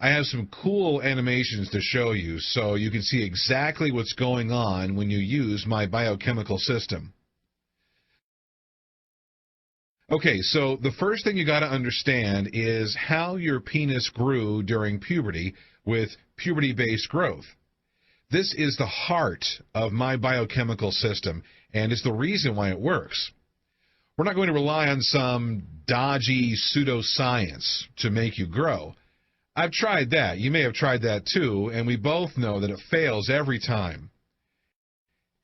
I have some cool animations to show you so you can see exactly what's going on when you use my biochemical system. Okay, so the first thing you got to understand is how your penis grew during puberty with puberty-based growth. This is the heart of my biochemical system, and it's the reason why it works. We're not going to rely on some dodgy pseudoscience to make you grow. I've tried that. You may have tried that too, and we both know that it fails every time.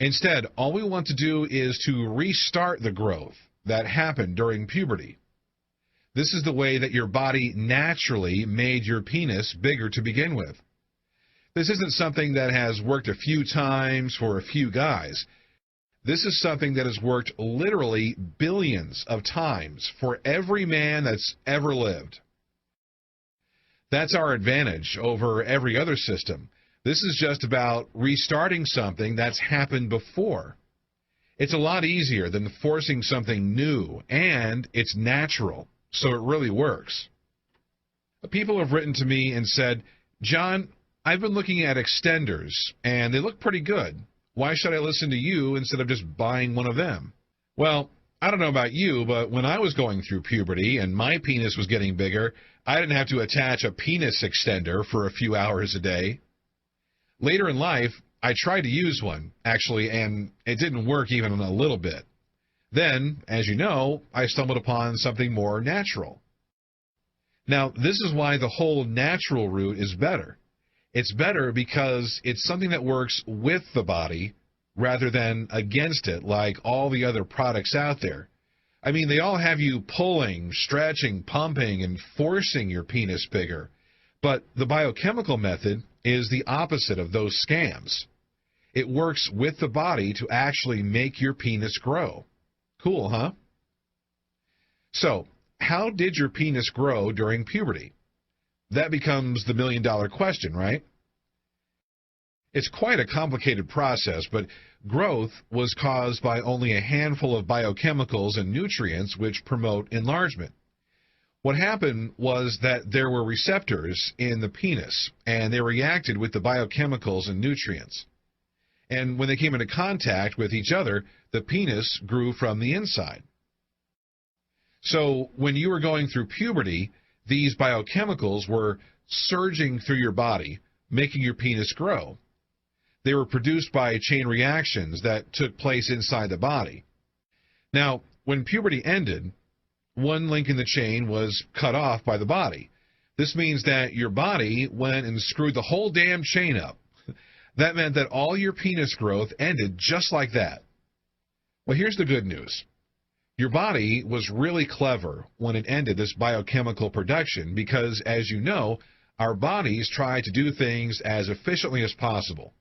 Instead, all we want to do is to restart the growth that happened during puberty. This is the way that your body naturally made your penis bigger to begin with. This isn't something that has worked a few times for a few guys. This is something that has worked literally billions of times for every man that's ever lived. That's our advantage over every other system. This is just about restarting something that's happened before. It's a lot easier than forcing something new, and it's natural, so it really works. People have written to me and said, "John, I've been looking at extenders, and they look pretty good. Why should I listen to you instead of just buying one of them?" Well, I don't know about you, but when I was going through puberty and my penis was getting bigger, I didn't have to attach a penis extender for a few hours a day. Later in life, I tried to use one, actually, and it didn't work even a little bit. Then, as you know, I stumbled upon something more natural. Now, this is why the whole natural route is better. It's better because it's something that works with the body rather than against it like all the other products out there. I mean, they all have you pulling, stretching, pumping, and forcing your penis bigger. But the biochemical method is the opposite of those scams. It works with the body to actually make your penis grow. Cool, huh? So, how did your penis grow during puberty? That becomes the million-dollar question, right? It's quite a complicated process, but growth was caused by only a handful of biochemicals and nutrients which promote enlargement. What happened was that there were receptors in the penis, and they reacted with the biochemicals and nutrients. And when they came into contact with each other, the penis grew from the inside. So when you were going through puberty, these biochemicals were surging through your body, making your penis grow. They were produced by chain reactions that took place inside the body. Now, when puberty ended, one link in the chain was cut off by the body. This means that your body went and screwed the whole damn chain up. That meant that all your penis growth ended just like that. Well, here's the good news. Your body was really clever when it ended this biochemical production because, as you know, our bodies try to do things as efficiently as possible.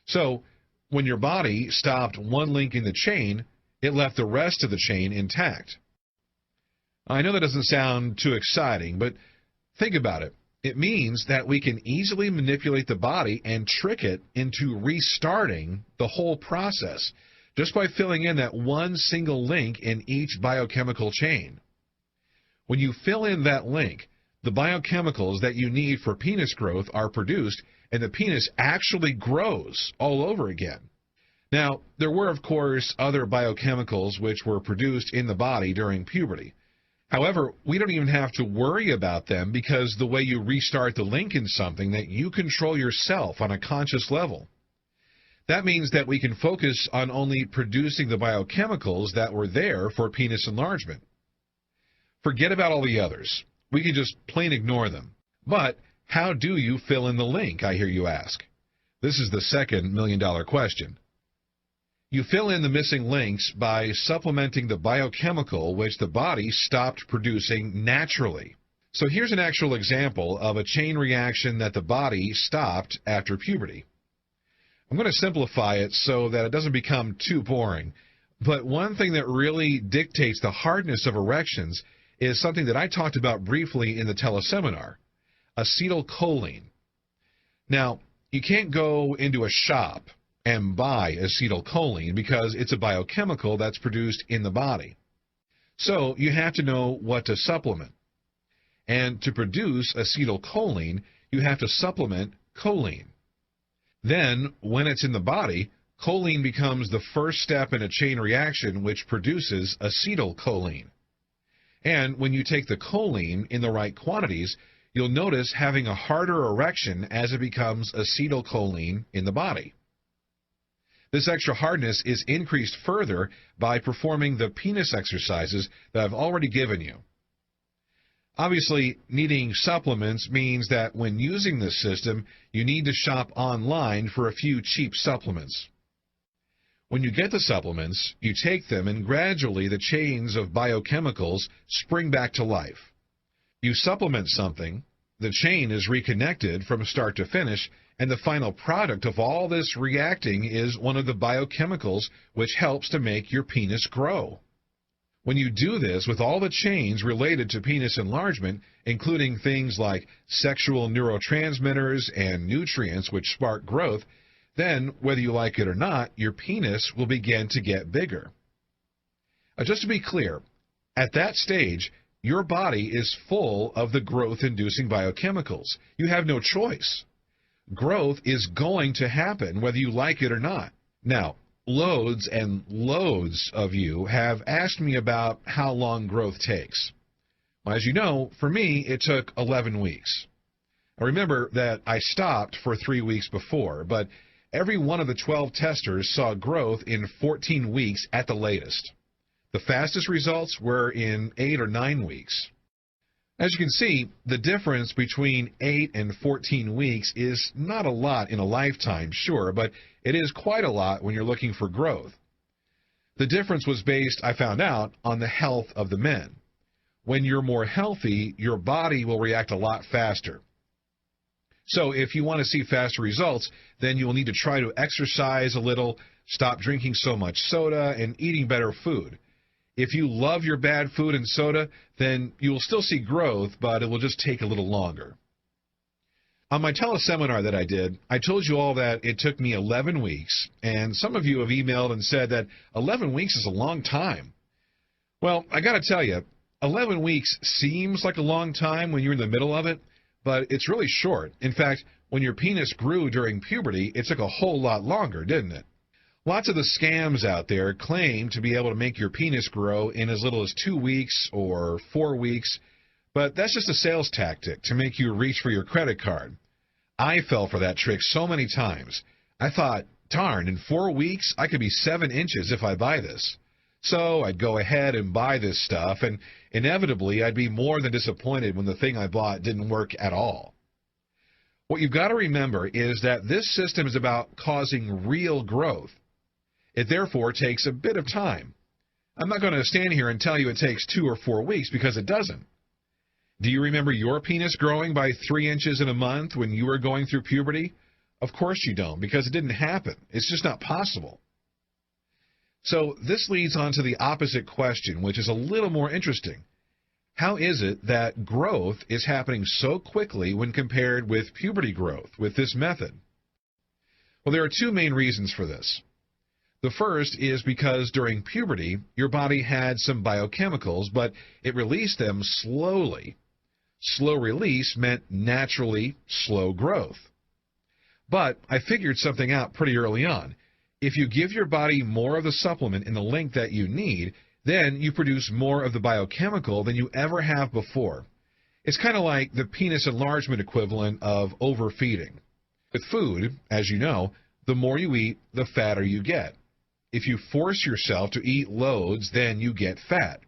So, when your body stopped one link in the chain, it left the rest of the chain intact. I know that doesn't sound too exciting, but think about it. It means that we can easily manipulate the body and trick it into restarting the whole process just by filling in that one single link in each biochemical chain. When you fill in that link, the biochemicals that you need for penis growth are produced, and the penis actually grows all over again. Now, there were, of course, other biochemicals which were produced in the body during puberty. However, we don't even have to worry about them because the way you restart the link in something that you control yourself on a conscious level. That means that we can focus on only producing the biochemicals that were there for penis enlargement. Forget about all the others. We can just plain ignore them. But how do you fill in the link, I hear you ask? This is the second million-dollar question. You fill in the missing links by supplementing the biochemical which the body stopped producing naturally. So here's an actual example of a chain reaction that the body stopped after puberty. I'm going to simplify it so that it doesn't become too boring. But one thing that really dictates the hardness of erections is something that I talked about briefly in the teleseminar, acetylcholine. Now, you can't go into a shop and buy acetylcholine because it's a biochemical that's produced in the body. So you have to know what to supplement. And to produce acetylcholine, you have to supplement choline. Then, when it's in the body, choline becomes the first step in a chain reaction which produces acetylcholine. And when you take the choline in the right quantities, you'll notice having a harder erection as it becomes acetylcholine in the body. This extra hardness is increased further by performing the penis exercises that I've already given you. Obviously, needing supplements means that when using this system, you need to shop online for a few cheap supplements. When you get the supplements, you take them and gradually the chains of biochemicals spring back to life. You supplement something, the chain is reconnected from start to finish, and the final product of all this reacting is one of the biochemicals which helps to make your penis grow. When you do this with all the chains related to penis enlargement, including things like sexual neurotransmitters and nutrients which spark growth, then, whether you like it or not, your penis will begin to get bigger. Just to be clear, at that stage, your body is full of the growth-inducing biochemicals. You have no choice. Growth is going to happen whether you like it or not. Now, loads and loads of you have asked me about how long growth takes. Well, as you know, for me, it took 11 weeks. Now, remember that I stopped for 3 weeks before, but every one of the 12 testers saw growth in 14 weeks at the latest. The fastest results were in 8 or 9 weeks. As you can see, the difference between 8 and 14 weeks is not a lot in a lifetime, sure, but it is quite a lot when you're looking for growth. The difference was based, I found out, on the health of the men. When you're more healthy, your body will react a lot faster. So if you want to see faster results, then you will need to try to exercise a little, stop drinking so much soda, and eating better food. If you love your bad food and soda, then you will still see growth, but it will just take a little longer. On my teleseminar that I did, I told you all that it took me 11 weeks, and some of you have emailed and said that 11 weeks is a long time. Well, I got to tell you, 11 weeks seems like a long time when you're in the middle of it, but it's really short. In fact, when your penis grew during puberty, it took a whole lot longer, didn't it? Lots of the scams out there claim to be able to make your penis grow in as little as 2 weeks or 4 weeks, but that's just a sales tactic to make you reach for your credit card. I fell for that trick so many times. I thought, darn, in 4 weeks I could be 7 inches if I buy this. So I'd go ahead and buy this stuff, and inevitably I'd be more than disappointed when the thing I bought didn't work at all. What you've got to remember is that this system is about causing real growth. It therefore takes a bit of time. I'm not going to stand here and tell you it takes 2 or 4 weeks because it doesn't. Do you remember your penis growing by 3 inches in a month when you were going through puberty? Of course you don't, because it didn't happen. It's just not possible. So this leads on to the opposite question, which is a little more interesting. How is it that growth is happening so quickly when compared with puberty growth with this method? Well, there are 2 main reasons for this. The first is because during puberty, your body had some biochemicals, but it released them slowly. Slow release meant naturally slow growth. But I figured something out pretty early on. If you give your body more of the supplement in the length that you need, then you produce more of the biochemical than you ever have before. It's kind of like the penis enlargement equivalent of overfeeding. With food, as you know, the more you eat, the fatter you get. If you force yourself to eat loads, then you get fat.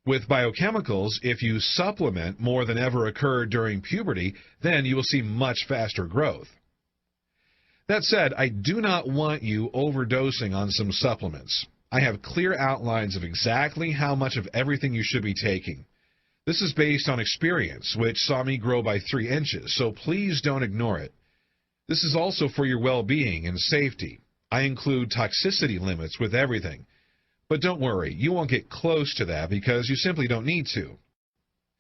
With biochemicals, if you supplement more than ever occurred during puberty, then you will see much faster growth. That said, I do not want you overdosing on some supplements. I have clear outlines of exactly how much of everything you should be taking. This is based on experience, which saw me grow by 3 inches, so please don't ignore it. This is also for your well-being and safety. I include toxicity limits with everything. But don't worry, you won't get close to that because you simply don't need to.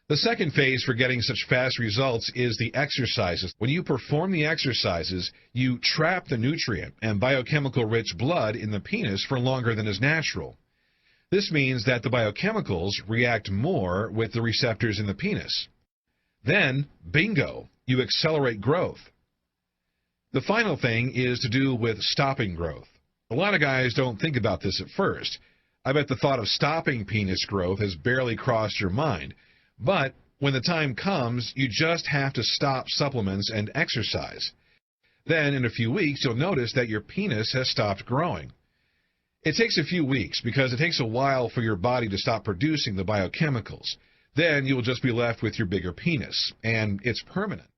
The second phase for getting such fast results is the exercises. When you perform the exercises, you trap the nutrient and biochemical-rich blood in the penis for longer than is natural. This means that the biochemicals react more with the receptors in the penis. Then, bingo, you accelerate growth. The final thing is to do with stopping growth. A lot of guys don't think about this at first. I bet the thought of stopping penis growth has barely crossed your mind. But when the time comes, you just have to stop supplements and exercise. Then, in a few weeks, you'll notice that your penis has stopped growing. It takes a few weeks because it takes a while for your body to stop producing the biochemicals. Then you will just be left with your bigger penis, and it's permanent.